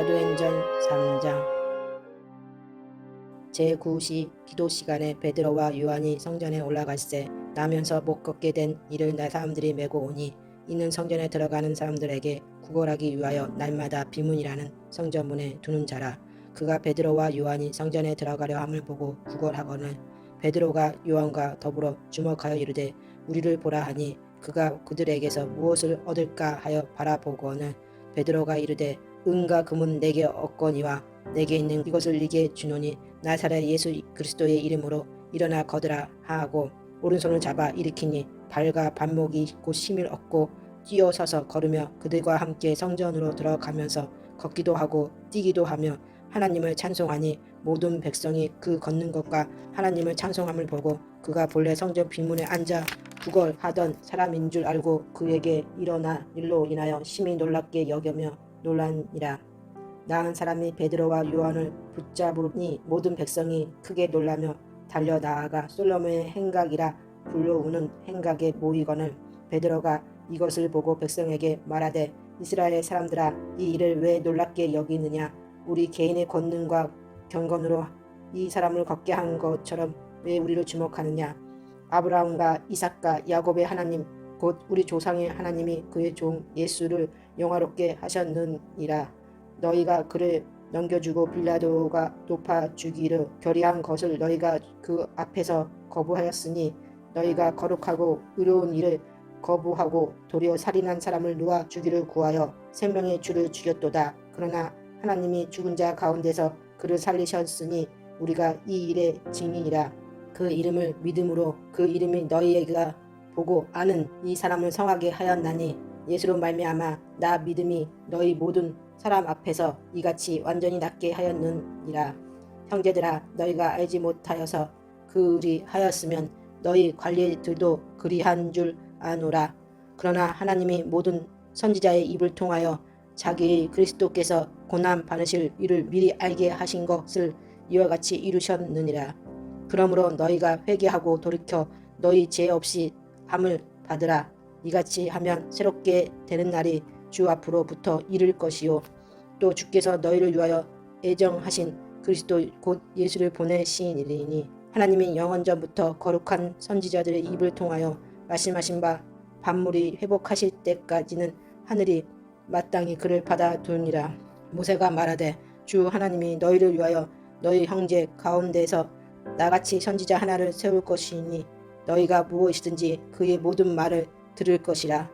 사도행전 3장. 제9시 기도 시간에 베드로와 요한이 성전에 올라갈새 나면서 못 걷게 된 이를 사람들이 메고 오니 이는 성전에 들어가는 사람들에게 구걸하기 위하여 날마다 비문이라는 성전문에 두는 자라. 그가 베드로와 요한이 성전에 들어가려 함을 보고 구걸하거늘 베드로가 요한과 더불어 주목하여 이르되 우리를 보라 하니 그가 그들에게서 무엇을 얻을까 하여 바라보거늘 베드로가 이르되 은과 금은 내게 없거니와 내게 있는 이것을 네게 주노니 나사렛 예수 그리스도의 이름으로 일어나 걷으라 하고 오른손을 잡아 일으키니 발과 발목이 곧 힘을 얻고 뛰어서서 걸으며 그들과 함께 성전으로 들어가면서 걷기도 하고 뛰기도 하며 하나님을 찬송하니 모든 백성이 그 걷는 것과 하나님을 찬송함을 보고 그가 본래 성전 빈문에 앉아 구걸하던 사람인 줄 알고 그에게 일어나 일로 인하여 심히 놀랍게 여겨며 놀라니라. 나은 사람이 베드로와 요한을 붙잡으니 모든 백성이 크게 놀라며 달려 나아가 솔로몬의 행각이라 불러오는 행각에 모이거늘 베드로가 이것을 보고 백성에게 말하되 이스라엘 사람들아 이 일을 왜 놀랍게 여기느냐. 우리 개인의 권능과 경건으로 이 사람을 걷게 한 것처럼 왜 우리를 주목하느냐. 아브라함과 이삭과 야곱의 하나님 곧 우리 조상의 하나님이 그의 종 예수를 영화롭게 하셨느니라. 너희가 그를 넘겨주고 빌라도가 높아 주기를 결의한 것을 너희가 그 앞에서 거부하였으니 너희가 거룩하고 의로운 일을 거부하고 도리어 살인한 사람을 놓아 주기를 구하여 생명의 주를 죽였도다. 그러나 하나님이 죽은 자 가운데서 그를 살리셨으니 우리가 이 일의 증인이라. 그 이름을 믿음으로 그 이름이 너희가 보고 아는 이 사람을 성하게 하였나니 예수로 말미암아 나 믿음이 너희 모든 사람 앞에서 이같이 완전히 낫게 하였느니라. 형제들아 너희가 알지 못하여서 그리하였으면 너희 관리들도 그리한 줄 아노라. 그러나 하나님이 모든 선지자의 입을 통하여 자기 그리스도께서 고난 받으실 일을 미리 알게 하신 것을 이와 같이 이루셨느니라. 그러므로 너희가 회개하고 돌이켜 너희 죄 없이 함을 받으라. 이같이 하면 새롭게 되는 날이 주 앞으로부터 이를 것이요 또 주께서 너희를 위하여 애정하신 그리스도 곧 예수를 보내시니니 하나님이 영원전부터 거룩한 선지자들의 입을 통하여 말씀하신 바 반물이 회복하실 때까지는 하늘이 마땅히 그를 받아두니라. 모세가 말하되 주 하나님이 너희를 위하여 너희 형제 가운데서 나같이 선지자 하나를 세울 것이니 너희가 무엇이든지 그의 모든 말을 들을 것이라.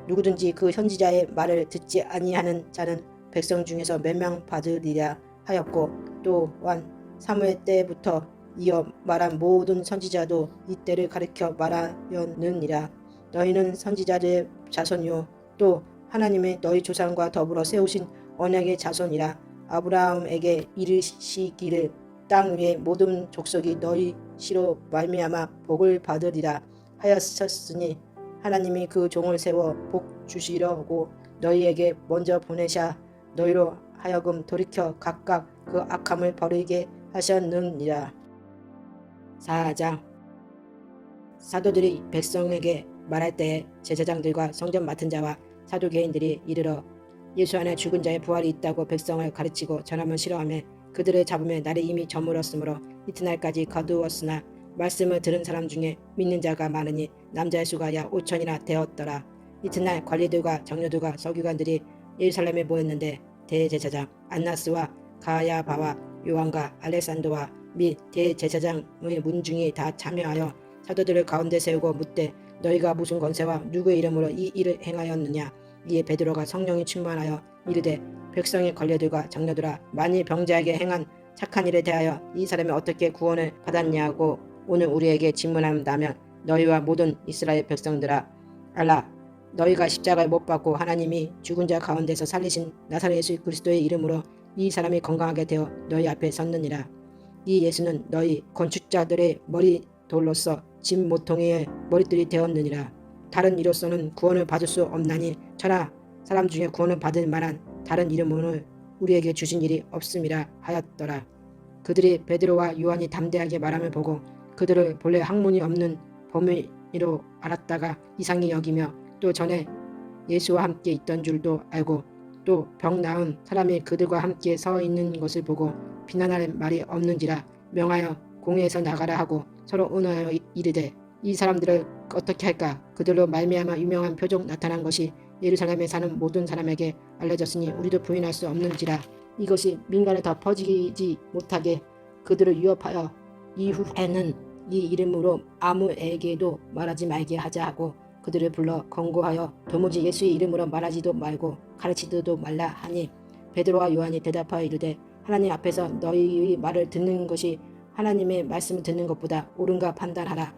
누구든지 그 선지자의 말을 듣지 아니하는 자는 백성 중에서 몇 명 받으리라 하였고 또한 사무엘 때부터 이어 말한 모든 선지자도 이 때를 가리켜 말하였느니라. 너희는 선지자들의 자손이요 또 하나님의 너희 조상과 더불어 세우신 언약의 자손이라. 아브라함에게 이르시기를 땅 위의 모든 족속이 너희 시로 말미암아 복을 받으리라 하였었으니 하나님이 그 종을 세워 복 주시려고 너희에게 먼저 보내샤 너희로 하여금 돌이켜 각각 그 악함을 버리게 하셨느니라. 4장. 사도들이 백성에게 말할 때에 제사장들과 성전 맡은 자와 사두개인들이 이르러 예수 안에 죽은 자의 부활이 있다고 백성을 가르치고 전하면 싫어하며 그들을 잡으며 날이 이미 저물었으므로 이튿날까지 거두었으나 말씀을 들은 사람 중에 믿는 자가 많으니 남자의 수가 약 5천이나 되었더라. 이튿날 관리들과 장로들과 서기관들이 예루살렘에 모였는데 대제사장 안나스와 가야바와 요한과 알렉산더와 및 대제사장의 문중이 다 참여하여 사도들을 가운데 세우고 묻되 너희가 무슨 권세와 누구의 이름으로 이 일을 행하였느냐. 이에 베드로가 성령이 충만하여 이르되 백성의 관리들과 장로들아 만일 병자에게 행한 착한 일에 대하여 이 사람이 어떻게 구원을 받았냐고 오늘 우리에게 질문한다면 너희와 모든 이스라엘 백성들아 알라. 너희가 십자가에 못 박고 하나님이 죽은 자 가운데서 살리신 나사렛 예수 그리스도의 이름으로 이 사람이 건강하게 되어 너희 앞에 섰느니라. 이 예수는 너희 건축자들의 머리돌로서 진 모퉁이의 머리들이 되었느니라. 다른 이로서는 구원을 받을 수 없나니 천하 사람 중에 구원을 받을 만한 다른 이름을 우리에게 주신 일이 없음이라 하였더라. 그들이 베드로와 요한이 담대하게 말함을 보고 그들을 본래 학문이 없는 범인으로 알았다가 이상히 여기며 또 전에 예수와 함께 있던 줄도 알고 또 병 나은 사람이 그들과 함께 서 있는 것을 보고 비난할 말이 없는지라 명하여 공회에서 나가라 하고 서로 의논하여 이르되 이 사람들을 어떻게 할까? 그들로 말미암아 유명한 표적 나타난 것이 예루살렘에 사는 모든 사람에게 알려졌으니 우리도 부인할 수 없는지라. 이것이 민간에 더 퍼지지 못하게 그들을 위협하여 이후에는 이 이름으로 아무에게도 말하지 말게 하자 하고 그들을 불러 권고하여 도무지 예수의 이름으로 말하지도 말고 가르치지도 말라 하니 베드로와 요한이 대답하여 이르되 하나님 앞에서 너희의 말을 듣는 것이 하나님의 말씀을 듣는 것보다 옳은가 판단하라.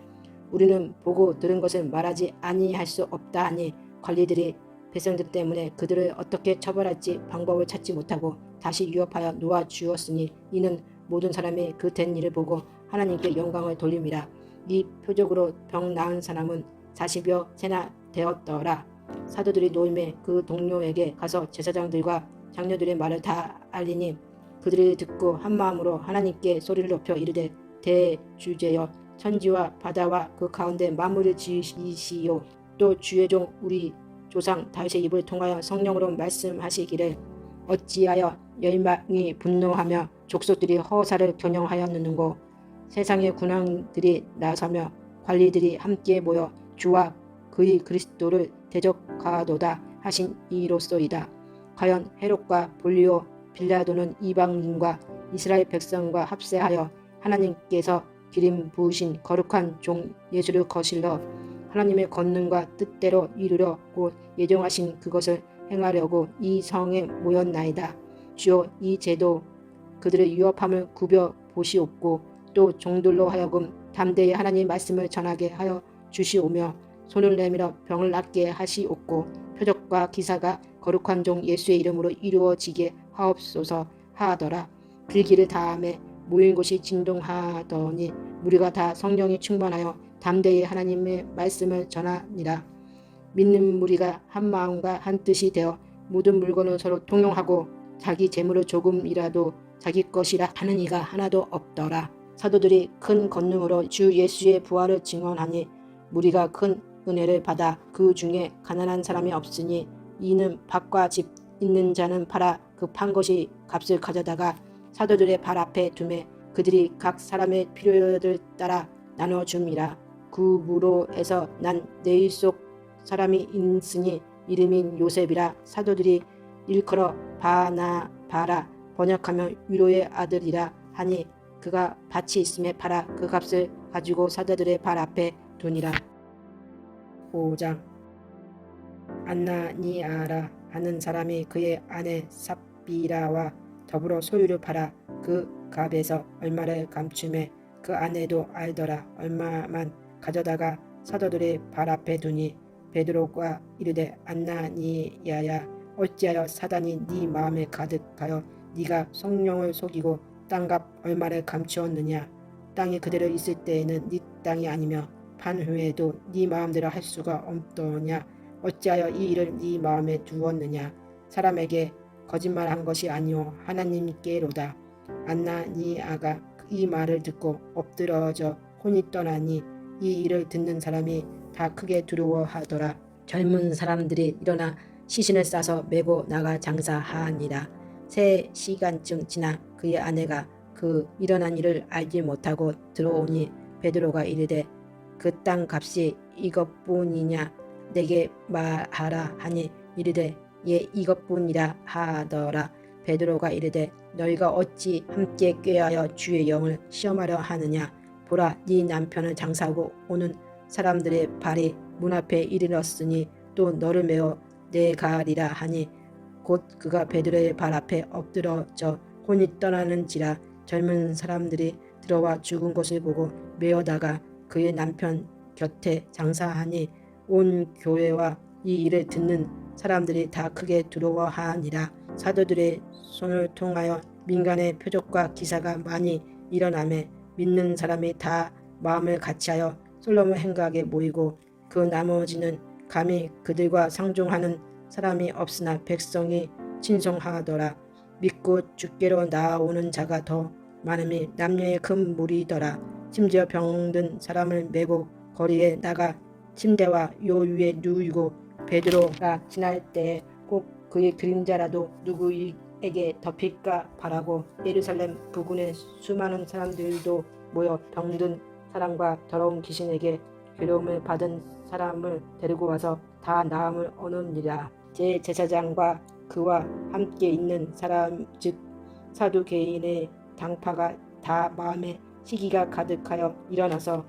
우리는 보고 들은 것을 말하지 아니할 수 없다 하니 관리들이 백성들 때문에 그들을 어떻게 처벌할지 방법을 찾지 못하고 다시 위협하여 놓아주었으니 이는 모든 사람이 그 된 일을 보고 하나님께 영광을 돌림이라. 이 표적으로 병 나은 사람은 40여 세나 되었더라. 사도들이 노임에 그 동료에게 가서 제사장들과 장로들의 말을 다 알리니 그들이 듣고 한마음으로 하나님께 소리를 높여 이르되 대주제여 천지와 바다와 그 가운데 만물을 지으시오. 또 주의 종 우리 조상 다윗의 입을 통하여 성령으로 말씀하시기를 어찌하여 열방이 분노하며 족속들이 허사를 겨냥하였느냐고. 세상의 군왕들이 나서며 관리들이 함께 모여 주와 그의 그리스도를 대적하도다 하신 이로소이다. 과연 헤롯과 볼리오 빌라도는 이방인과 이스라엘 백성과 합세하여 하나님께서 기름 부으신 거룩한 종 예수를 거슬러 하나님의 권능과 뜻대로 이루려고 예정하신 그것을 행하려고 이 성에 모였나이다. 주여 이 죄도 그들의 위협함을 굽혀 보시옵고 또 종들로 하여금 담대히 하나님의 말씀을 전하게 하여 주시오며 손을 내밀어 병을 낫게 하시옵고 표적과 기사가 거룩한 종 예수의 이름으로 이루어지게 하옵소서 하더라. 빌기를 다음에 모인 곳이 진동하더니 무리가 다 성령이 충만하여 담대히 하나님의 말씀을 전하니라. 믿는 무리가 한 마음과 한 뜻이 되어 모든 물건을 서로 통용하고 자기 재물을 조금이라도 자기 것이라 하는 이가 하나도 없더라. 사도들이 큰 권능으로 주 예수의 부활을 증언하니 무리가 큰 은혜를 받아 그 중에 가난한 사람이 없으니 이는 밭과 집 있는 자는 팔아 그 판 것이 값을 가져다가 사도들의 발 앞에 두매 그들이 각 사람의 필요를 따라 나눠줌이라. 그 무로에서 난 네일 속 사람이 있으니 이름인 요셉이라. 사도들이 일컬어 바나바라 번역하면 위로의 아들이라 하니 그가 밭이 있음에 팔아 그 값을 가지고 사도들의 발 앞에 두니라. 5장. 안나니아라 하는 사람이 그의 아내 삽비라와 더불어 소유를 팔아 그 값에서 얼마를 감추매 그 아내도 알더라. 얼마만 가져다가 사도들의 발 앞에 두니 베드로가 이르되 안나니아야 어찌하여 사단이 네 마음에 가득하여 네가 성령을 속이고 땅값 얼마를 감추었느냐. 땅이 그대로 있을 때에는 네 땅이 아니며 판 후에도 네 마음대로 할 수가 없더냐. 어찌하여 이 일을 네 마음에 두었느냐. 사람에게 거짓말한 것이 아니오 하나님께로다. 안나니아가 이 말을 듣고 엎드러져 혼이 떠나니 이 일을 듣는 사람이 다 크게 두려워하더라. 젊은 사람들이 일어나 시신을 싸서 메고 나가 장사하니라. 3시간쯤 지나 그의 아내가 그 일어난 일을 알지 못하고 들어오니 베드로가 이르되 그 땅 값이 이것뿐이냐 내게 말하라 하니 이르되 예 이것뿐이라 하더라. 베드로가 이르되 너희가 어찌 함께 꾀하여 주의 영을 시험하려 하느냐. 보라 네 남편을 장사하고 오는 사람들의 발이 문 앞에 이르렀으니 또 너를 메어 내가리라 하니 곧 그가 베드로의 발 앞에 엎드러져 혼이 떠나는지라. 젊은 사람들이 들어와 죽은 것을 보고 메어다가 그의 남편 곁에 장사하니 온 교회와 이 일을 듣는 사람들이 다 크게 두려워하니라. 사도들의 손을 통하여 민간의 표적과 기사가 많이 일어나매 믿는 사람이 다 마음을 같이하여 솔로몬 행각에 모이고 그 나머지는 감히 그들과 상종하는 사람이 없으나 백성이 친송하더라. 믿고 주께로 나아오는 자가 더 많음이 남녀의 큰 무리더라. 심지어 병든 사람을 메고 거리에 나가 침대와 요 위에 누이고 베드로가 지날 때에 꼭 그의 그림자라도 누구에게 덮일까 바라고 예루살렘 부근의 수많은 사람들도 모여 병든 사람과 더러운 귀신에게 괴로움을 받은 사람을 데리고 와서 다 나음을 얻으니라. 제사장과 그와 함께 있는 사람 즉 사두개인의 당파가 다 마음에 시기가 가득하여 일어나서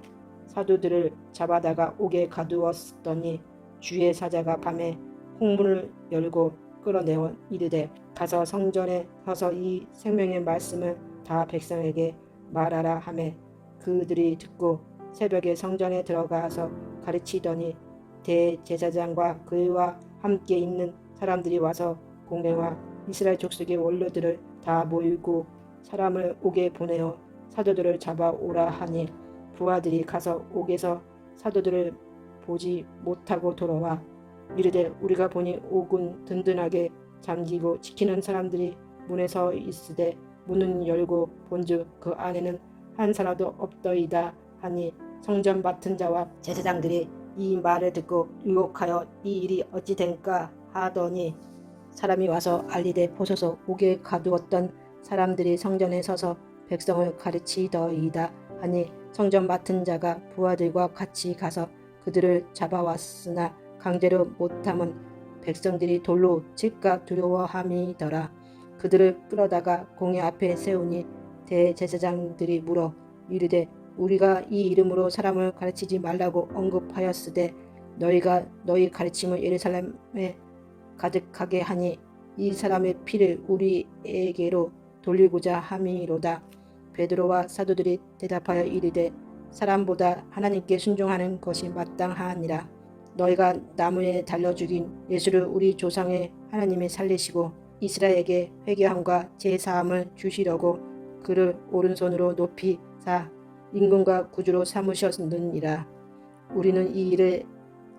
사도들을 잡아다가 옥에 가두었더니 주의 사자가 밤에 홍문을 열고 끌어내어 이르되 가서 성전에 서서 이 생명의 말씀을 다 백성에게 말하라 하매 그들이 듣고 새벽에 성전에 들어가서 가르치더니 대제사장과 그와 함께 있는 사람들이 와서 공회와 이스라엘 족속의 원로들을 다 모이고 사람을 옥에 보내어 사도들을 잡아오라 하니 부하들이 가서 옥에서 사도들을 보지 못하고 돌아와 이르되 우리가 보니 옥은 든든하게 잠기고 지키는 사람들이 문에 서 있으되 문은 열고 본즉 그 안에는 한 사람도 없더이다 하니 성전 맡은 자와 제사장들이 이 말을 듣고 유혹하여 이 일이 어찌 된가 하더니 사람이 와서 알리되 보소서 옥에 가두었던 사람들이 성전에 서서 백성을 가르치더이다 하니 성전 맡은 자가 부하들과 같이 가서 그들을 잡아왔으나 강제로 못함은 백성들이 돌로 칠까 두려워함이더라. 그들을 끌어다가 공회 앞에 세우니 대제사장들이 물어 이르되 우리가 이 이름으로 사람을 가르치지 말라고 언급하였으되 너희가 너희 가르침을 예루살렘에 가득하게 하니 이 사람의 피를 우리에게로 돌리고자 함이로다. 베드로와 사도들이 대답하여 이르되 사람보다 하나님께 순종하는 것이 마땅하니라. 너희가 나무에 달려 죽인 예수를 우리 조상의 하나님이 살리시고 이스라엘에게 회개함과 제사함을 주시려고 그를 오른손으로 높이 사 임금과 구주로 삼으셨느니라. 우리는 이 일의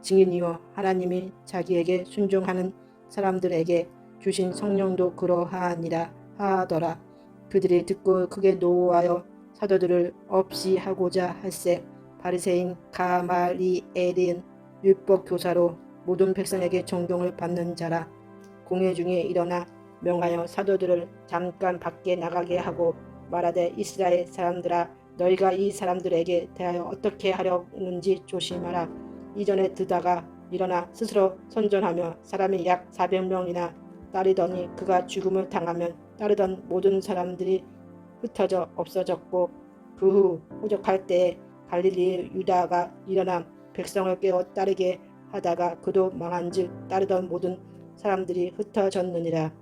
증인이요 하나님이 자기에게 순종하는 사람들에게 주신 성령도 그러하니라 하더라. 그들이 듣고 크게 노하여 사도들을 없이 하고자 할세 바리새인 가말리엘은 율법 교사로 모든 백성에게 존경을 받는 자라. 공회 중에 일어나 명하여 사도들을 잠깐 밖에 나가게 하고 말하되 이스라엘 사람들아 너희가 이 사람들에게 대하여 어떻게 하려는지 조심하라. 이전에 듣다가 일어나 스스로 선전하며 사람이 약 400명이나 따르더니 그가 죽음을 당하면 따르던 모든 사람들이 흩어져 없어졌고 그 후 호적할 때에 갈릴리의 유다가 일어나 백성을 깨워 따르게 하다가 그도 망한즉 따르던 모든 사람들이 흩어졌느니라.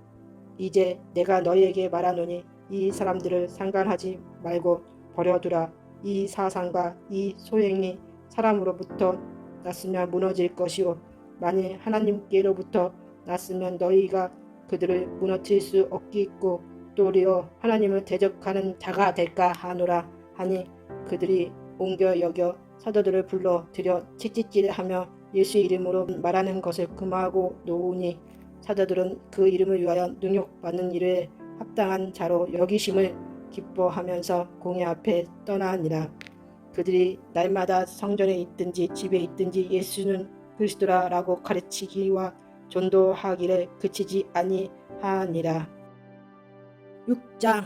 이제 내가 너희에게 말하노니 이 사람들을 상관하지 말고 버려두라. 이 사상과 이 소행이 사람으로부터 났으면 무너질 것이요 만일 하나님께로부터 났으면 너희가 그들을 무너뜨릴 수 없겠고 도리어 하나님을 대적하는 자가 될까 하노라 하니 그들이 옮겨 여겨 사도들을 불러 들여 채찍질하며 예수 이름으로 말하는 것을 금하고 놓으니 사도들은 그 이름을 위하여 능욕받는 일에 합당한 자로 여기심을 기뻐하면서 공회 앞에 떠나니라. 그들이 날마다 성전에 있든지 집에 있든지 예수는 그리스도라라고 가르치기와 전도하기를 그치지 아니하니라. 6장.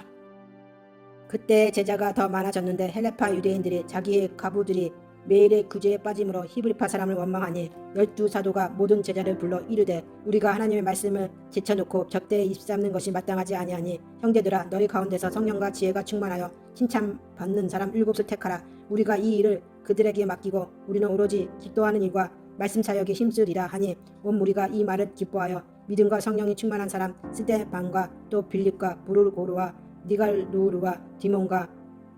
그때 제자가 더 많아졌는데 헬레파 유대인들이 자기의 과부들이 매일의 규제에 빠짐으로 히브리파 사람을 원망하니 12사도가 모든 제자를 불러 이르되 우리가 하나님의 말씀을 제쳐놓고 적대에 입삼는 것이 마땅하지 아니하니 형제들아 너희 가운데서 성령과 지혜가 충만하여 칭찬받는 사람 7을 택하라. 우리가 이 일을 그들에게 맡기고 우리는 오로지 기도하는 일과 말씀 사역에 힘쓰리라 하니 온 무리가 이 말을 기뻐하여 믿음과 성령이 충만한 사람 스데반과 또 빌립과 부르고르와 니갈루르와 디몬과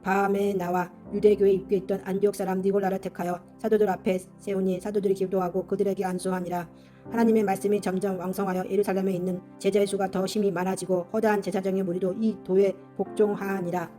바메나와 유대교에 입게 있던 안디옥 사람 니골라를 택하여 사도들 앞에 세우니 사도들이 기도하고 그들에게 안수하니라. 하나님의 말씀이 점점 왕성하여 예루살렘에 있는 제자의 수가 더 심히 많아지고 허다한 제사장의 무리도 이 도에 복종하니라.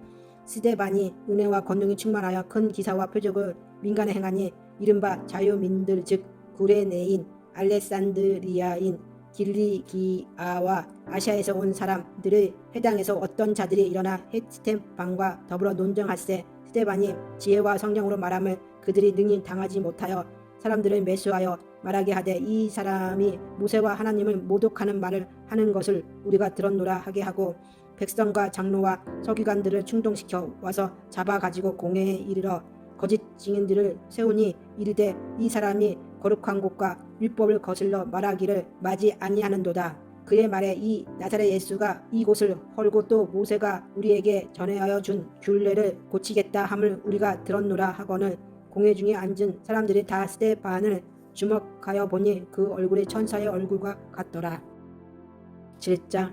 스데반이 은혜와 권능이 충만하여 큰 기사와 표적을 민간에 행하니 이른바 자유민들 즉 구레네인 알렉산드리아인 길리기아와 아시아에서 온 사람들의 회당에서 어떤 자들이 일어나 스데반과 더불어 논쟁할세 스데반이 지혜와 성령으로 말함을 그들이 능히 당하지 못하여 사람들을 매수하여 말하게 하되 이 사람이 모세와 하나님을 모독하는 말을 하는 것을 우리가 들었노라 하게 하고 백성과 장로와 서기관들을 충동시켜 와서 잡아 가지고 공회에 이르러 거짓 증인들을 세우니 이르되 이 사람이 거룩한 곳과 율법을 거슬러 말하기를 마지 아니하는도다. 그의 말에 이 나사렛 예수가 이곳을 헐고 또 모세가 우리에게 전하여 준 균례를 고치겠다 함을 우리가 들었노라 하거늘 공회 중에 앉은 사람들이 다 스데반을 주목하여 보니 그 얼굴이 천사의 얼굴과 같더라. 7장.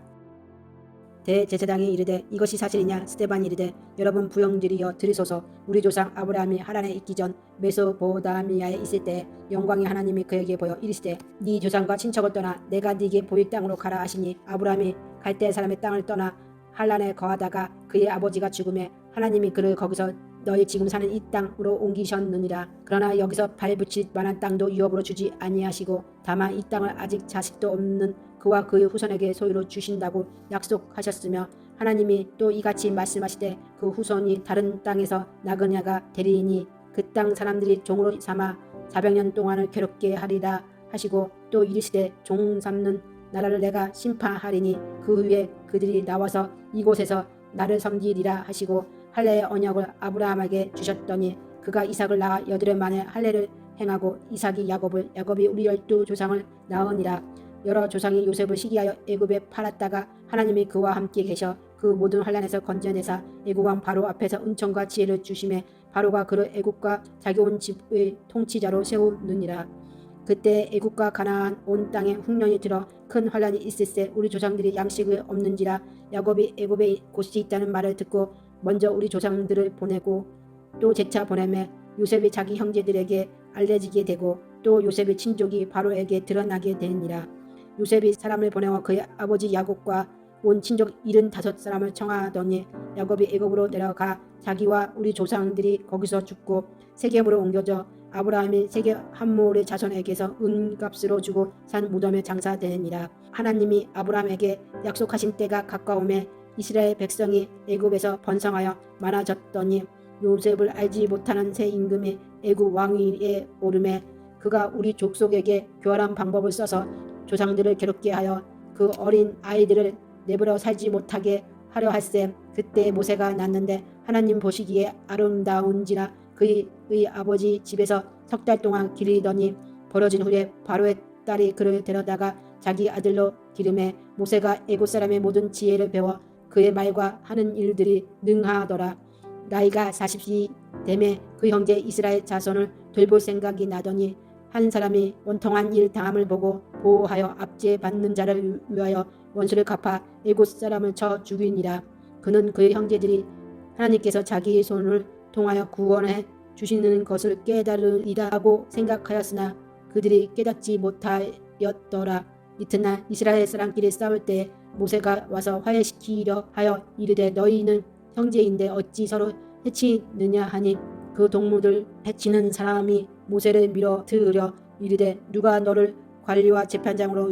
대제사장이 이르되 이것이 사실이냐? 스데반이 이르되 여러분 부형들이여 들으소서. 우리 조상 아브라함이 하란에 있기 전 메소포다미아에 있을 때 영광의 하나님이 그에게 보여 이르시되 네 조상과 친척을 떠나 내가 네게 보일 땅으로 가라 하시니 아브라함이 갈대 사람의 땅을 떠나 한란에 거하다가 그의 아버지가 죽음에 하나님이 그를 거기서 너희 지금 사는 이 땅으로 옮기셨느니라. 그러나 여기서 발붙일 만한 땅도 유업으로 주지 아니하시고 다만 이 땅을 아직 자식도 없는 그와 그의 후손에게 소유로 주신다고 약속하셨으며 하나님이 또 이같이 말씀하시되 그 후손이 다른 땅에서 나그네가 되리니 그 땅 사람들이 종으로 삼아 400년 동안을 괴롭게 하리라 하시고 또 이르시되 종 삼는 나라를 내가 심판하리니 그 후에 그들이 나와서 이곳에서 나를 섬기리라 하시고 할례의 언약을 아브라함에게 주셨더니 그가 이삭을 낳아 8해 만에 할례를 행하고 이삭이 야곱이 우리 12조상을 낳으니라. 여러 조상이 요셉을 시기하여 애굽에 팔았다가 하나님이 그와 함께 계셔 그 모든 환난에서 건져내사 애굽 왕 바로 앞에서 은총과 지혜를 주심에 바로가 그를 애굽과 자기 온 집의 통치자로 세우느니라. 그때 애굽과 가나안 온 땅에 흉년이 들어 큰 환난이 있을세 우리 조상들이 양식이 없는지라. 야곱이 애굽에 곳이 있다는 말을 듣고 먼저 우리 조상들을 보내고 또 재차 보내매 요셉이 자기 형제들에게 알려지게 되고 또 요셉의 친족이 바로에게 드러나게 되니라. 요셉이 사람을 보내어 그의 아버지 야곱과 온 친족 75사람을 청하더니 야곱이 애굽으로 내려가 자기와 우리 조상들이 거기서 죽고 세겜으로 옮겨져 아브라함이 세겜 함몰의 자손에게서 은값으로 주고 산 무덤에 장사되니라. 하나님이 아브라함에게 약속하신 때가 가까움에 이스라엘 백성이 애굽에서 번성하여 많아졌더니 요셉을 알지 못하는 새 임금이 애굽 왕위에 오르매 그가 우리 족속에게 교활한 방법을 써서 조상들을 괴롭게 하여 그 어린 아이들을 내버려 살지 못하게 하려 할세. 그때 모세가 낳는데 하나님 보시기에 아름다운지라 그의 아버지 집에서 3달 동안 기르더니 벌어진 후에 바로의 딸이 그를 데려다가 자기 아들로 기름에 모세가 애굽 사람의 모든 지혜를 배워 그의 말과 하는 일들이 능하더라. 나이가 40이 되매 그 형제 이스라엘 자손을 돌볼 생각이 나더니 한 사람이 원통한 일 당함을 보고 보호하여 압제 받는 자를 위하여 원수를 갚아 애굽 사람을 쳐 죽이니라. 그는 그의 형제들이 하나님께서 자기의 손을 통하여 구원해 주시는 것을 깨달으리라 하고 생각하였으나 그들이 깨닫지 못하였더라. 이튿날 이스라엘 사람끼리 싸울 때 모세가 와서 화해시키려 하여 이르되 너희는 형제인데 어찌 서로 해치느냐 하니 그 동무들 해치는 사람이 모세를 밀어들으려 이르되 누가 너를 관리와 재판장으로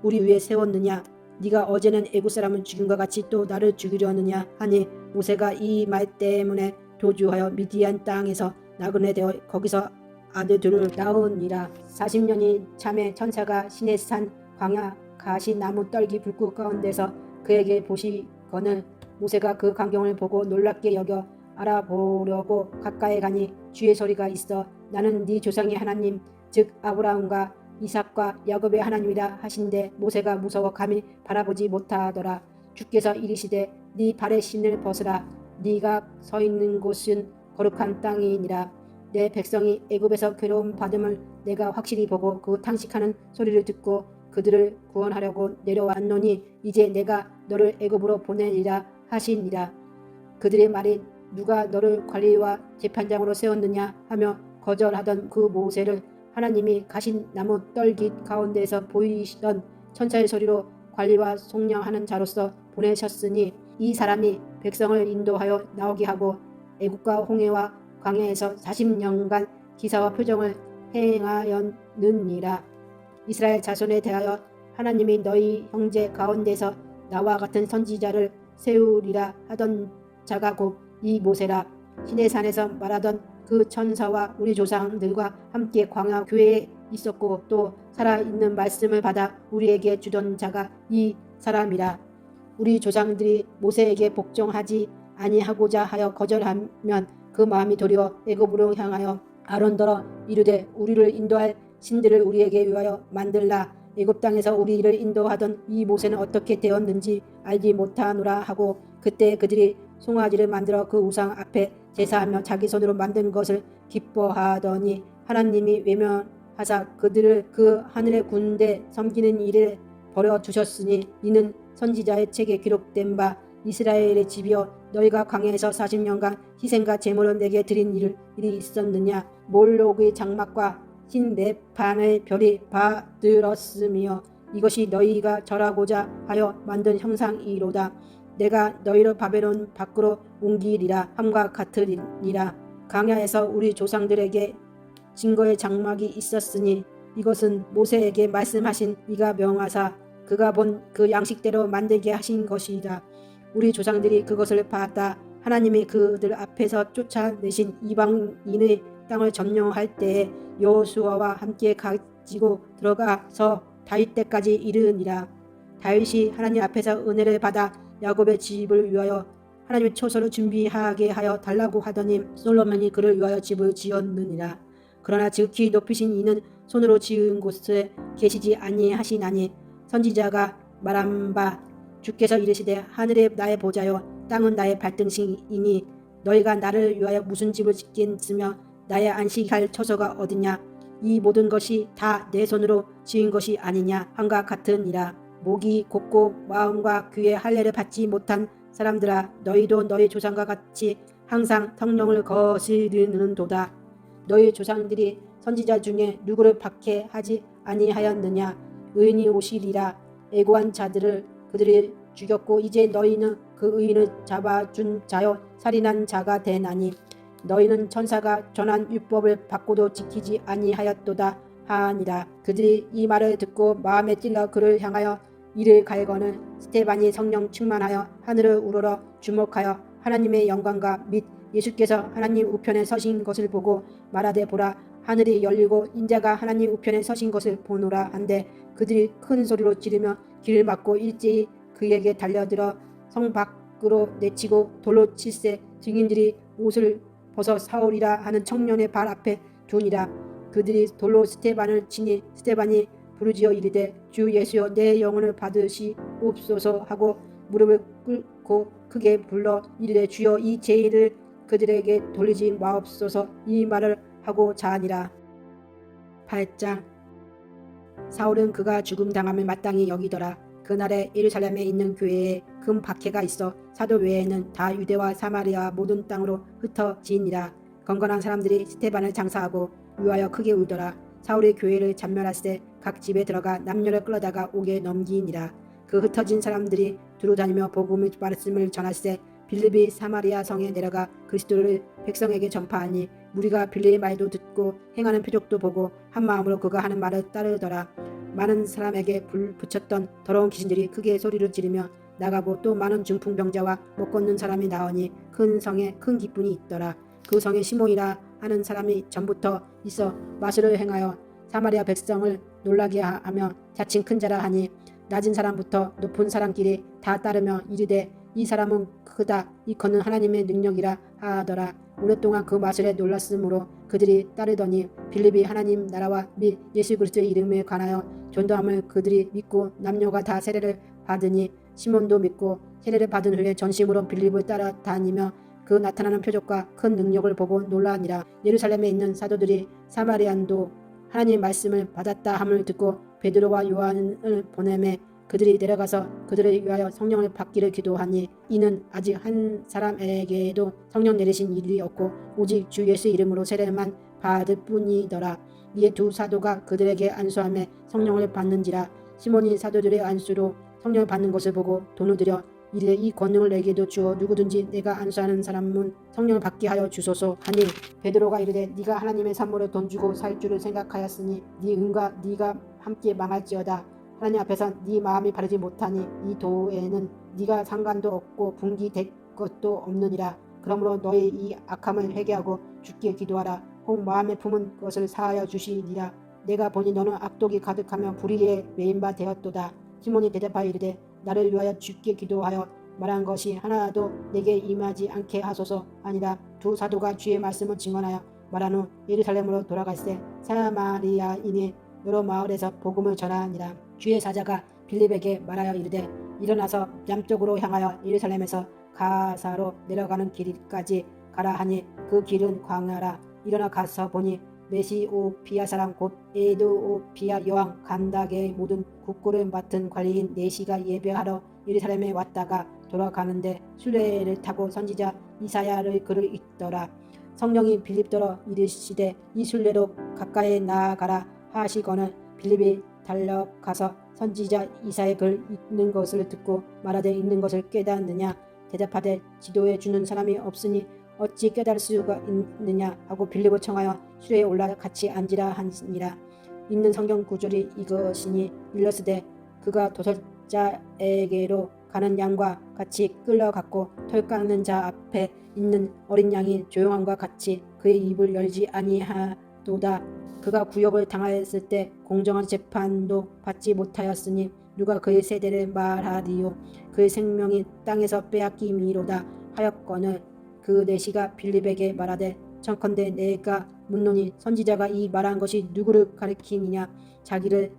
우리 위에 세웠느냐? 네가 어제는 애굽 사람을 죽인과 같이 또 나를 죽이려느냐 하니 모세가 이 말 때문에 도주하여 미디안 땅에서 나그네 되어 거기서 아들들을 낳으니라. 40년이 참에 천사가 시내산 광야 가시 나무 떨기 불꽃 가운데서 그에게 보시거늘 모세가 그 광경을 보고 놀랍게 여겨 알아보려고 가까이 가니 주의 소리가 있어 나는 네 조상의 하나님 즉 아브라함과 이삭과 야곱의 하나님이라 하신데 모세가 무서워 감히 바라보지 못하더라. 주께서 이르시되 네 발의 신을 벗으라. 네가 서 있는 곳은 거룩한 땅이니라. 내 백성이 애굽에서 괴로움 받음을 내가 확실히 보고 그 탄식하는 소리를 듣고 그들을 구원하려고 내려왔노니 이제 내가 너를 애굽으로 보내리라 하시니라. 그들의 말이 누가 너를 관리와 재판장으로 세웠느냐 하며 거절하던 그 모세를 하나님이 가신 나무 떨기 가운데에서 보이시던 천사의 소리로 관리와 속량하는 자로서 보내셨으니 이 사람이 백성을 인도하여 나오게 하고 애국과 홍해와 광야에서 40년간 기사와 표정을 행하였느니라. 이스라엘 자손에 대하여 하나님이 너희 형제 가운데서 나와 같은 선지자를 세우리라 하던 자가 곧 이 모세라. 시내산에서 말하던 그 천사와 우리 조상들과 함께 광야 교회에 있었고 또 살아있는 말씀을 받아 우리에게 주던 자가 이 사람이라. 우리 조상들이 모세에게 복종하지 아니하고자 하여 거절하면 그 마음이 도리어 애굽으로 향하여 아론더러 이르되 우리를 인도할 신들을 우리에게 위하여 만들라. 애굽 땅에서 우리를 인도하던 이 모세는 어떻게 되었는지 알지 못하노라 하고 그때 그들이 송아지를 만들어 그 우상 앞에 제사하며 자기 손으로 만든 것을 기뻐하더니 하나님이 외면하사 그들을 그 하늘의 군대 섬기는 일에 버려두셨으니 이는 선지자의 책에 기록된 바 이스라엘의 집이여 너희가 광야에서 40년간 희생과 제물을 내게 드린 일이 있었느냐. 몰록의 장막과 흰 내판의 별이 받들었으며 이것이 너희가 절하고자 하여 만든 형상이로다. 내가 너희를 바벨론 밖으로 옮기리라 함과 같으리라. 광야에서 우리 조상들에게 증거의 장막이 있었으니 이것은 모세에게 말씀하신 이가 명하사 그가 본 그 양식대로 만들게 하신 것이다. 우리 조상들이 그것을 받아 하나님이 그들 앞에서 쫓아내신 이방인의 땅을 점령할 때에 여호수아와 함께 가지고 들어가서 다윗 때까지 이르니라. 다윗이 하나님 앞에서 은혜를 받아 야곱의 집을 위하여 하나님의 초소를 준비하게 하여 달라고 하더니 솔로몬이 그를 위하여 집을 지었느니라. 그러나 지극히 높이신 이는 손으로 지은 곳에 계시지 아니하시나니 선지자가 말한 바 주께서 이르시되 하늘에 나의 보좌요 땅은 나의 발등심이니 너희가 나를 위하여 무슨 집을 짓겠으며 나의 안식할 처소가 어디냐. 이 모든 것이 다 내 손으로 지은 것이 아니냐 함과 같으니라. 목이 곧고 마음과 귀에 할례를 받지 못한 사람들아 너희도 너희 조상과 같이 항상 성령을 거스르는도다. 너희 조상들이 선지자 중에 누구를 박해하지 아니하였느냐. 의인이 오시리라. 애고한 자들을 그들이 죽였고 이제 너희는 그 의인을 잡아준 자여 살인한 자가 되나니 너희는 천사가 전한 율법을 받고도 지키지 아니하였도다 하니라. 그들이 이 말을 듣고 마음에 찔러 그를 향하여 이를 갈거는 스데반이 성령 충만하여 하늘을 우러러 주목하여 하나님의 영광과 및 예수께서 하나님 우편에 서신 것을 보고 말하되 보라 하늘이 열리고 인자가 하나님 우편에 서신 것을 보노라 한데 그들이 큰 소리로 지르며 길을 막고 일제히 그에게 달려들어 성 밖으로 내치고 돌로 칠세 증인들이 옷을 벗어 사오리라 하는 청년의 발 앞에 두니라. 그들이 돌로 스데반을 치니 스데반이 부르짖어 이르되 주 예수여 내 영혼을 받으시옵소서 하고 무릎을 꿇고 크게 불러 이르되 주여 이 죄인을 그들에게 돌리지 마옵소서 이 말을 하고 자니라. 8장. 사울은 그가 죽음 당함을 마땅히 여기더라. 그날에 예루살렘에 있는 교회에 큰 박해가 있어 사도 외에는 다 유대와 사마리아 모든 땅으로 흩어지니라. 건건한 사람들이 스데반을 장사하고 위하여 크게 울더라. 사울이 교회를 잔멸하세 각 집에 들어가 남녀를 끌어다가 옥에 넘기니라. 그 흩어진 사람들이 두루다니며 복음의 말씀을 전하세 빌립이 사마리아 성에 내려가 그리스도를 백성에게 전파하니 무리가 빌립의 말도 듣고 행하는 표적도 보고 한 마음으로 그가 하는 말을 따르더라. 많은 사람에게 불 붙였던 더러운 귀신들이 크게 소리를 지르며 나가고 또 많은 중풍병자와 못 걷는 사람이 나오니 큰 성에 큰 기쁨이 있더라. 그 성에 시몬이라 하는 사람이 전부터 있어 마술을 행하여 사마리아 백성을 놀라게 하며 자칭 큰 자라 하니 낮은 사람부터 높은 사람끼리 다 따르며 이르되 이 사람은 크다 이거는 하나님의 능력이라 하더라. 오랫동안 그 마술에 놀랐으므로 그들이 따르더니 빌립이 하나님 나라와 및 예수 그리스도의 이름에 관하여 전도함을 그들이 믿고 남녀가 다 세례를 받으니 시몬도 믿고 세례를 받은 후에 전심으로 빌립을 따라다니며 그 나타나는 표적과 큰 능력을 보고 놀라니라. 예루살렘에 있는 사도들이 사마리안도 하나님의 말씀을 받았다 함을 듣고 베드로와 요한을 보내매 그들이 내려가서 그들을 위하여 성령을 받기를 기도하니 이는 아직 한 사람에게도 성령 내리신 일이 없고 오직 주 예수의 이름으로 세례만 받을 뿐이더라. 이에 두 사도가 그들에게 안수하며 성령을 받는지라. 시몬이 사도들의 안수로 성령을 받는 것을 보고 돈을 들여 이르되 이 권능을 내게도 주어 누구든지 내가 안수하는 사람은 성령을 받게 하여 주소서 하니 베드로가 이르되 네가 하나님의 선물을 돈 주고 살 줄을 생각하였으니 네 은과 네가 함께 망할지어다. 하나님 앞에서 네 마음이 바르지 못하니 이 도에는 네가 상관도 없고 분기될 것도 없느니라. 그러므로 너의 이 악함을 회개하고 주께 기도하라. 혹 마음에 품은 것을 사하여 주시리라. 내가 보니 너는 악독이 가득하며 불의에 매인 바 되었도다. 시몬이 대답하여 이르되 나를 위하여 주께 기도하여 말한 것이 하나도 내게 임하지 않게 하소서 아니라. 두 사도가 주의 말씀을 증언하여 말한 후 예루살렘으로 돌아갈새 사마리아인의 여러 마을에서 복음을 전하니라. 주의 사자가 빌립에게 말하여 이르되 일어나서 남쪽으로 향하여 예루살렘에서 가사로 내려가는 길까지 가라 하니 그 길은 광야라. 일어나 가서 보니 메시오피아 사람 곧 에드오피아 여왕 간닥의 모든 국고를 맡은 관리인 네시가 예배하러 예루살렘에 왔다가 돌아가는데 순례를 타고 선지자 이사야를 글을 읽더라. 성령이 빌립더러 이르시되 이 순례로 가까이 나아가라 하시거늘 빌립이 달려가서 선지자 이사야의 글 읽는 것을 듣고 말하되 읽는 것을 깨닫느냐. 대답하되 지도해 주는 사람이 없으니 어찌 깨달을 수가 있느냐 하고 빌립을 청하여 수레에 올라 같이 앉으라 하니라. 읽는 성경 구절이 이것이니 일러스되 그가 도살자에게로 가는 양과 같이 끌려갔고 털 깎는 자 앞에 있는 어린 양이 조용함과 같이 그의 입을 열지 아니하도다. 그가 구역을 당하였을 때 공정한 재판도 받지 못하였으니 누가 그의 세대를 말하리요. 그의 생명이 땅에서 빼앗김이로다 하였거늘 그 네시가 빌립에게 말하되 청컨대 내가 묻노니 선지자가 이 말한 것이 누구를 가리키느냐. 자기를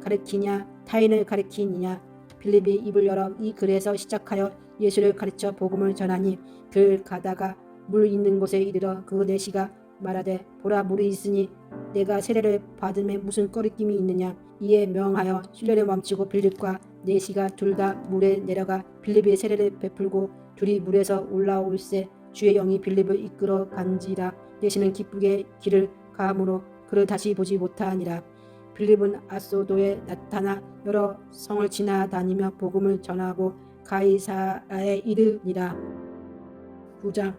가리키냐 타인을 가리키느냐. 빌립이 입을 열어 이 글에서 시작하여 예수를 가르쳐 복음을 전하니 글 가다가 물 있는 곳에 이르러 그 네시가 말하되 보라 물이 있으니 내가 세례를 받음에 무슨 꺼리낌이 있느냐. 이에 명하여 순례를 멈추고 빌립과 네시가 둘 다 물에 내려가 빌립이 세례를 베풀고 둘이 물에서 올라올새 주의 영이 빌립을 이끌어 간지라. 네시는 기쁘게 길을 가므로 그를 다시 보지 못하니라. 빌립은 아소도에 나타나 여러 성을 지나다니며 복음을 전하고 가이사라에 이르니라. 9장.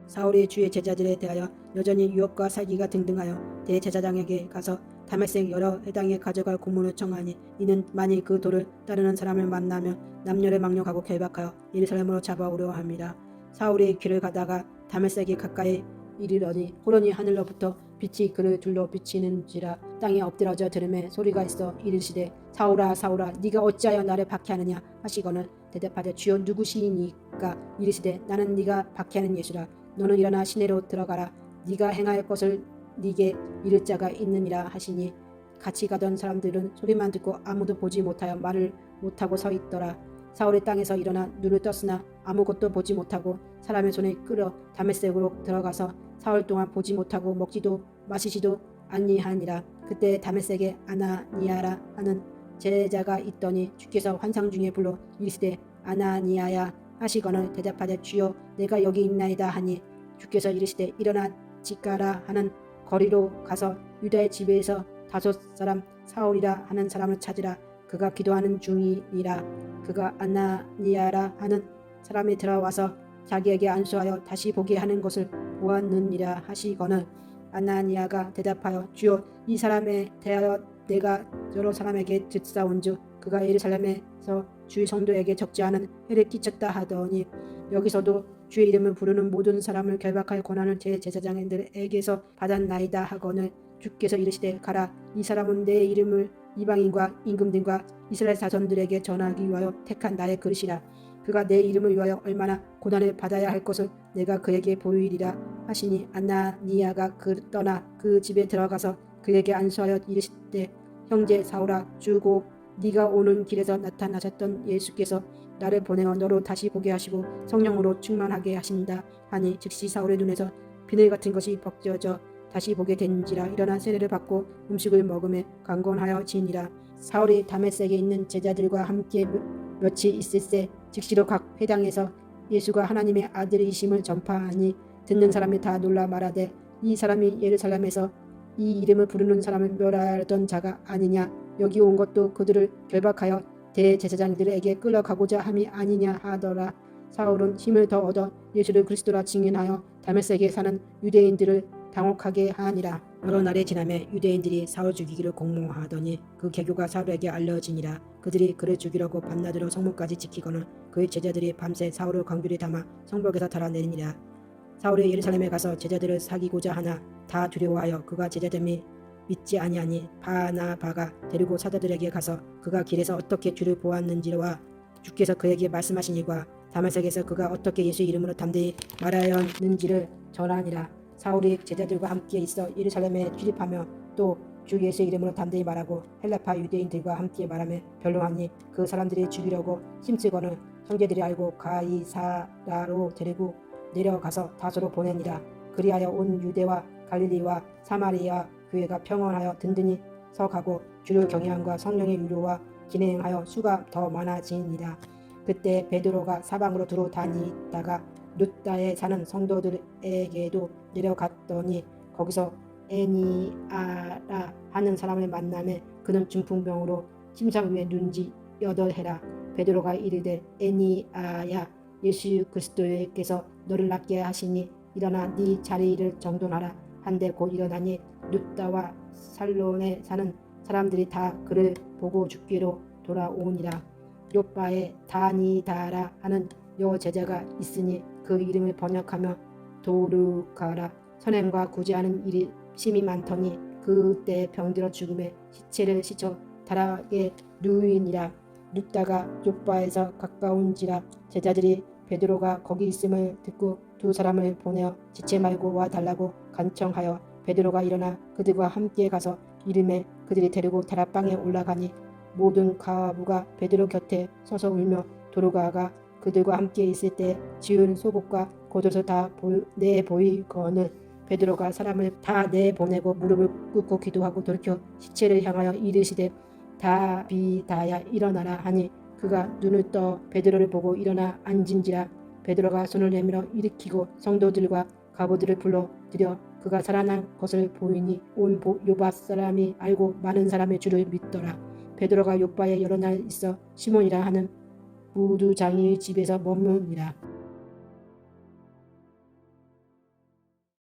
사울이 주의 제자들에 대하여 여전히 유업과 살기가 등등하여 대제사장에게 가서 다메섹 여러 회당에 가져갈 공문을 청하니 이는 만일 그 도를 따르는 사람을 만나면 남녀를 망령하고 결박하여 예루살렘으로 잡아오려 합니다. 사울이 길을 가다가 다메섹이 가까이 이르러니 호련히 하늘로부터 빛이 그를 둘러 비치는지라. 땅에 엎드러져 들음에 소리가 있어 이르시되 사울아 사울아 네가 어찌하여 나를 박해하느냐 하시거늘 대답하되 주여 누구시니까. 이르시되 나는 네가 박해하는 예수라. 너는 일어나 시내로 들어가라. 네가 행할 것을 네게 이를 자가 있느니라 하시니 같이 가던 사람들은 소리만 듣고 아무도 보지 못하여 말을 못하고 서 있더라. 사울이 땅에서 일어나 눈을 떴으나 아무것도 보지 못하고 사람의 손에 끌어 다메섹으로 들어가서 사흘 동안 보지 못하고 먹지도 마시지도 아니하니라. 그때 다메섹에 아나니아라 하는 제자가 있더니 주께서 환상 중에 불러 이르시되 아나니아야 하시거늘 대답하되 주여 내가 여기 있나이다 하니 주께서 이르시되 일어나 지가라 하는 거리로 가서 유다의 집에서 5 사람 사울이라 하는 사람을 찾으라. 그가 기도하는 중이니라. 그가 아나니아라 하는 사람이 들어와서 자기에게 안수하여 다시 보게 하는 것을 보았느니라 하시거늘 아나니아가 대답하여 주여 이 사람에 대하여 내가 여러 사람에게 듣사온즉 그가 예루살렘에서 주의 성도에게 적지 않은 해를 끼쳤다 하더니 여기서도 주의 이름을 부르는 모든 사람을 결박할 권한을 제 제사장들에게서 받았나이다 하거늘 주께서 이르시되 가라. 이 사람은 내 이름을 이방인과 임금들과 이스라엘 자손들에게 전하기 위하여 택한 나의 그릇이라. 그가 내 이름을 위하여 얼마나 고난을 받아야 할 것을 내가 그에게 보이리라 하시니 아나니아가 떠나 그 집에 들어가서 그에게 안수하여 이르시되 형제 사울아 주고 네가 오는 길에서 나타나셨던 예수께서 나를 보내어 너로 다시 보게 하시고 성령으로 충만하게 하신다 하니 즉시 사울의 눈에서 비늘 같은 것이 벗겨져 다시 보게 된지라. 일어나 세례를 받고 음식을 먹음에 강건하여 지니라. 사울이 다메섹에 있는 제자들과 함께 며칠 있을새 즉시로 각 회당에서 예수가 하나님의 아들이심을 전파하니 듣는 사람이 다 놀라 말하되 이 사람이 예루살렘에서 이 이름을 부르는 사람을 멸하던 자가 아니냐. 여기 온 것도 그들을 결박하여 대제사장들에게 끌어가고자 함이 아니냐 하더라. 사울은 힘을 더 얻어 예수를 그리스도라 증인하여 다메섹에 사는 유대인들을 당혹하게 하니라. 여러 날이 지나매 유대인들이 사울 죽이기를 공모하더니 그 계교가 사울에게 알려지니라. 그들이 그를 죽이려고 밤낮으로 성문까지 지키거늘 그의 제자들이 밤새 사울을 광주리 담아 성벽에서 달아내리니라. 사울이 예루살렘에 가서 제자들을 사귀고자 하나 다 두려워하여 그가 제자됨이 믿지 아니하니 바나바가 데리고 사도들에게 가서 그가 길에서 어떻게 주를 보았는지와 주께서 그에게 말씀하신 일과 다메섹에서 그가 어떻게 예수 이름으로 담대히 말하였는지를 전하니라. 사울이 제자들과 함께 있어 예루살렘에 출입하며 또 주 예수 이름으로 담대히 말하고 헬라파 유대인들과 함께 말하며 변론하니 그 사람들이 죽이려고 힘쓰거늘 형제들이 알고 가이사라로 데리고 내려가서 다소로 보내니라. 그리하여 온 유대와 갈릴리와 사마리아 교회가 평안하여 든든히 서가고 주를 경외함과 성령의 위로와 진행하여 수가 더 많아지니라. 그때 베드로가 사방으로 두루 다니다가 룻다에 사는 성도들에게도 내려갔더니 거기서 애니아라 하는 사람을 만나매 그는 중풍병으로 침상 위에 눈지 8해라. 베드로가 이르되 애니아야 예수 그리스도께서 너를 낫게 하시니 일어나 네 자리를 정돈하라 한데 곧 일어나니 룻다와 살론에 사는 사람들이 다 그를 보고 죽기로 돌아오니라. 요바에 다니다라 하는 여제자가 있으니 그 이름을 번역하며 도르가라. 선행과 구제하는 일이 심히 많더니 그때 병들어 죽음에 시체를 싣어 다락에 누이니라. 눕다가 요바에서 가까운지라 제자들이 베드로가 거기 있음을 듣고 두 사람을 보내어 지체 말고 와 달라고 간청하여 베드로가 일어나 그들과 함께 가서 이름에 그들이 데리고 다락방에 올라가니 모든 가부가 베드로 곁에 서서 울며 도르가가 그들과 함께 있을 때 지은 속옷과 겉옷을 다 내보이거늘 베드로가 사람을 다 내보내고 무릎을 꿇고 기도하고 돌이켜 시체를 향하여 이르시되 다비다야 일어나라 하니 그가 눈을 떠 베드로를 보고 일어나 앉은지라. 베드로가 손을 내밀어 일으키고 성도들과 가부들을 불러들여 그가 살아난 것을 보이니 온 요바 사람이 알고 많은 사람의 주를 믿더라. 베드로가 요바에 여러 날 있어 시몬이라 하는 부두장의 집에서 머무니라.